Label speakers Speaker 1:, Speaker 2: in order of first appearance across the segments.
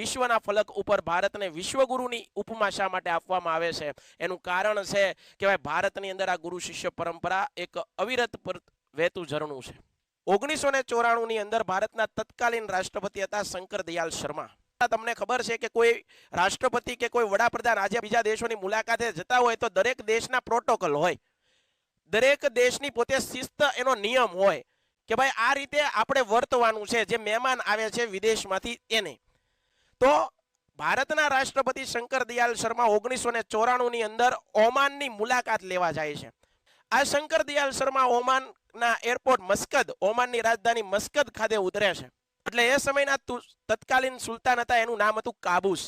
Speaker 1: વિશ્વના ફલક ઉપર ભારતને વિશ્વગુરુની ઉપમા શા માટે આપવામાં આવે છે? એનું કારણ છે કે ભાઈ ભારતની અંદર આ ગુરુ શિષ્ય પરંપરા એક અવિરત વહેતું ઝરણું છે. 1994 ની અંદર ભારતના તત્કાલીન રાષ્ટ્રપતિ હતા શંકર દયાળ શર્મા. તમને ખબર છે કે કોઈ રાષ્ટ્રપતિ કે કોઈ વડાપ્રધાન આજે બીજા દેશોની મુલાકાતે જતા હોય તો દરેક દેશના પ્રોટોકોલ હોય, દરેક દેશની પોતે શિસ્ત, એનો નિયમ હોય કે ભાઈ આ રીતે આપણે વર્તવાનું છે જે મહેમાન આવે છે વિદેશમાંથી એને. તો ભારતના રાષ્ટ્રપતિ શંકર દયાળ શર્મા 1994 ની અંદર ઓમાનની મુલાકાત લેવા જાય છે. આ શંકર દયાળ શર્મા ઓમાનના એરપોર્ટ મસ્કદ, ઓમાનની રાજધાની મસ્કદ ખાતે ઉતરે છે. એટલે એ સમયના તત્કાલીન સુલતાન હતા, એનું નામ હતું કાબૂસ.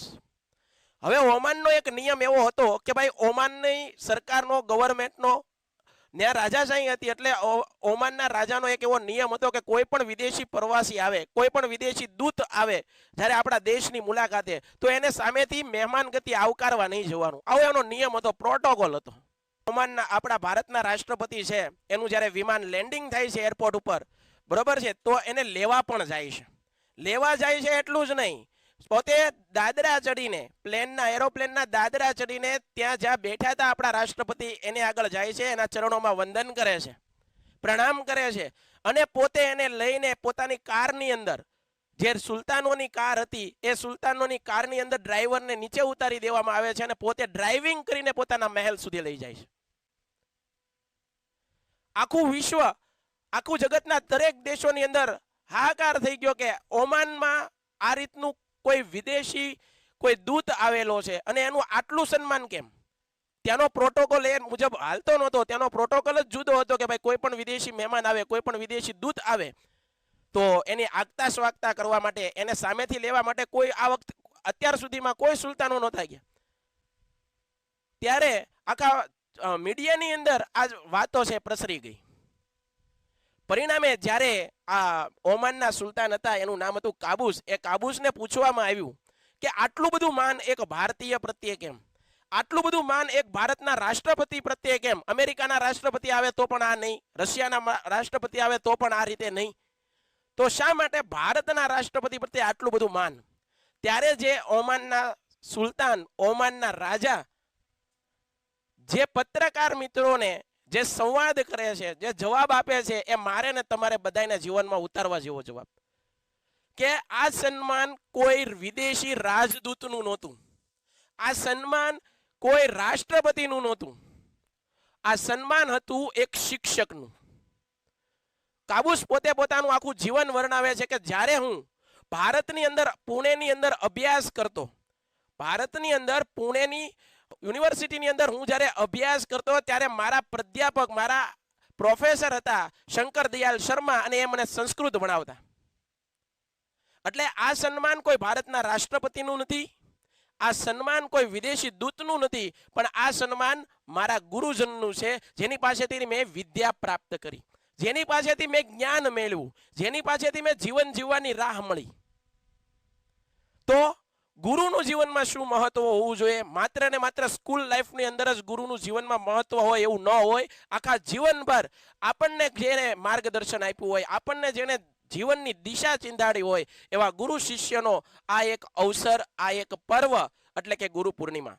Speaker 1: હવે ઓમાનનો એક નિયમ એવો હતો કે ભાઈ ઓમાનની સરકારનો, ગવર્મેન્ટનો ત્યાં રાજાશાહી હતી, એટલે ઓમાનના રાજાનો એક એવો નિયમ હતો કે કોઈ પણ વિદેશી પ્રવાસી આવે, કોઈ પણ વિદેશી દૂત આવે જ્યારે આપણા દેશની મુલાકાતે, તો એને સામેથી મહેમાન ગતિ આવકારવા નહીં જવાનું. આવો એનો નિયમ હતો, પ્રોટોકોલ હતો. ઓમાનના આપણા ભારતના રાષ્ટ્રપતિ છે એનું જ્યારે વિમાન લેન્ડિંગ થાય છે એરપોર્ટ ઉપર, બરોબર છે, તો એને લેવા પણ જાય છે. લેવા જાય છે એટલું જ નહીં, પોતે દાદરા ચડીને, પ્લેનના, એરોપ્લેનના દાદરા ચડીને ત્યાં જ્યાં બેઠા હતા આપણા રાષ્ટ્રપતિ એને આગળ જાય છે, એના ચરણોમાં વંદન કરે છે, પ્રણામ કરે છે, અને પોતે એને લઈને પોતાની કારની અંદર, જે સુલતાનોની કાર હતી એ સુલતાનોની કારની અંદર ડ્રાઈવરને નીચે ઉતારી દેવામાં આવે છે અને પોતે ડ્રાઇવિંગ કરીને પોતાના મહેલ સુધી લઈ જાય છે. આખું વિશ્વ, આખું જગતના દરેક દેશોની અંદર હાહાકાર થઈ ગયો કે ઓમાનમાં આ રીતનું કોઈ વિદેશી કોઈ દૂત આવેલો છે અને એનું આટલું સન્માન કેમ? ત્યાંનો પ્રોટોકોલ એ મુજબ હાલતો નહોતો. ત્યાંનો પ્રોટોકોલ જ જુદો હતો કે ભાઈ કોઈ પણ વિદેશી મહેમાન આવે, કોઈ પણ વિદેશી દૂત આવે તો એની આગતા સ્વાગતા કરવા માટે, એને સામેથી લેવા માટે કોઈ આ વખત અત્યાર સુધીમાં કોઈ સુલતાનો નહોતા ગયા. ત્યારે આખા મીડિયાની અંદર આ વાતો છે પ્રસરી ગઈ. પરિણામે જ્યારે આ ઓમાનના સુલતાન હતા, એનું નામ હતું કાબૂસ, એ કાબૂસને પૂછવામાં આવ્યું કે આટલું બધું માન એક ભારતીય પ્રત્યે કેમ? આટલું બધું માન એક ભારતના રાષ્ટ્રપતિ પ્રત્યે કેમ? અમેરિકાના રાષ્ટ્રપતિ આવે તો પણ આ નહીં, રશિયાના રાષ્ટ્રપતિ આવે તો પણ આ રીતે નહીં, તો શા માટે ભારતના રાષ્ટ્રપતિ પ્રત્યે આટલું બધું માન? ત્યારે જે ઓમાનના સુલતાન, ઓમાનના રાજા જે પત્રકાર મિત્રોને જે સંવાદ કરે છે, જે જવાબ આપે છે, એ મારે ને તમારે બધાના જીવનમાં ઉતારવા જેવો જવાબ, કે આ સન્માન કોઈ વિદેશી રાજદૂતનું નહોતું, આ સન્માન કોઈ રાષ્ટ્રપતિનું નહોતું, આ સન્માન હતું એક શિક્ષકનું. કાબૂસ પોતે પોતાનું આખું જીવન વર્ણવે છે કે જ્યારે હું ભારતની અંદર, પુણેની અંદર અભ્યાસ કરતો, ભારતની અંદર પુણેની યુનિવર્સિટીની અંદર હું જ્યારે અભ્યાસ કરતો ત્યારે મારા પ્રાધ્યાપક, મારા પ્રોફેસર હતા શંકર દયાળ શર્મા, અને એ મને સંસ્કૃત ભણાવતા. એટલે આ સન્માન કોઈ ભારતના રાષ્ટ્રપતિનું નથી, આ સન્માન કોઈ વિદેશી દૂતનું નથી, પણ આ સન્માન મારા ગુરુજનનું છે, જેની પાસેથી મેં વિદ્યા પ્રાપ્ત કરી, જેની પાસેથી મેં જ્ઞાન મેળવ્યું, જેની પાસેથી મેં જીવન જીવવાની રાહ મળી. તો ગુરુનું જીવનમાં શું મહત્વ હોવું જોઈએ? માત્ર ને માત્ર સ્કૂલ લાઈફની અંદર જ ગુરુનું જીવનમાં મહત્વ હોય એવું ન હોય. આખા જીવનભર આપણને જેને માર્ગદર્શન આપ્યું હોય, આપણને જેને જીવનની દિશા ચિંધાડી હોય, એવા ગુરુ શિષ્યનો આ એક અવસર, આ એક પર્વ એટલે કે ગુરુ પૂર્ણિમા.